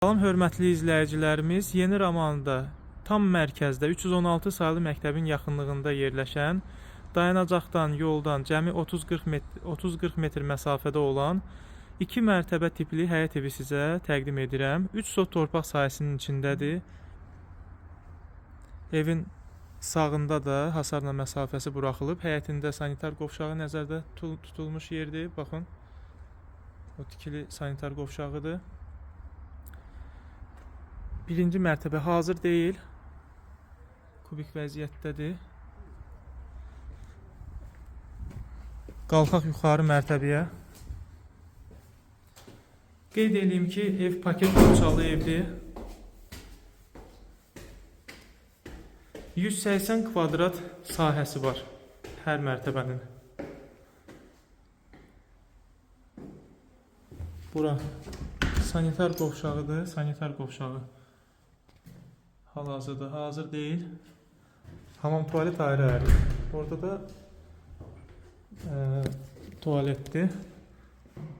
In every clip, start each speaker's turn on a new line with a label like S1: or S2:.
S1: Salam hörmətli izləyicilərimiz, Yeni Ramanda tam mərkəzdə 316 saylı məktəbin yaxınlığında yerləşən, dayanacaqdan, yoldan cəmi 30-40 metr məsafədə olan 2 mərtəbə tipli həyət evi sizə təqdim edirəm. 3 sot torpaq sahəsinin içindədir. Evin sağında da hasarla məsafəsi buraxılıb. Həyətində sanitar qovşağı nəzərdə tutulmuş yerdir. Baxın, o tikili sanitar qovşağıdır. Birinci mərtəbə hazır deyil. Kubik vəziyyətdədir. Qalxaq yuxarı mərtəbəyə. Qeyd edeyim ki, ev paket uçalı evdir. 180 kvadrat sahəsi var hər mərtəbənin. Bura sanitar qovşağıdır. Sanitar qovşağı hal-hazırda hazır deyil. Hamam tualet ayrı-ayrı. Orada da tualetdir.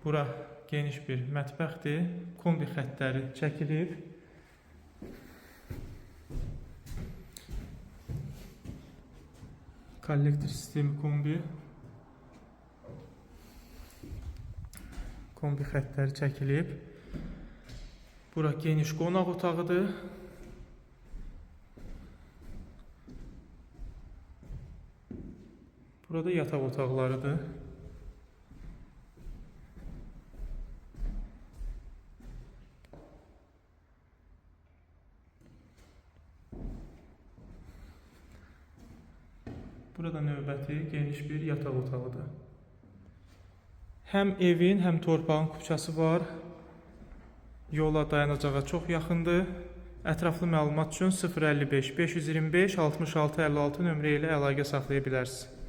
S1: Bura geniş bir mətbəxdir. Kombi xəttləri çəkilib. Kollektor sistemi kombi. Kombi xəttləri çəkilib. Bura geniş qonaq otağıdır. Burada yataq otaqlarıdır. Burada növbəti geniş bir yataq otağıdır. Həm evin, həm torpağın küçəsi var. Yola, dayanacağa çox yaxındır. Ətraflı məlumat üçün 055 525 66 56 nömrə ilə əlaqə saxlaya bilərsiniz.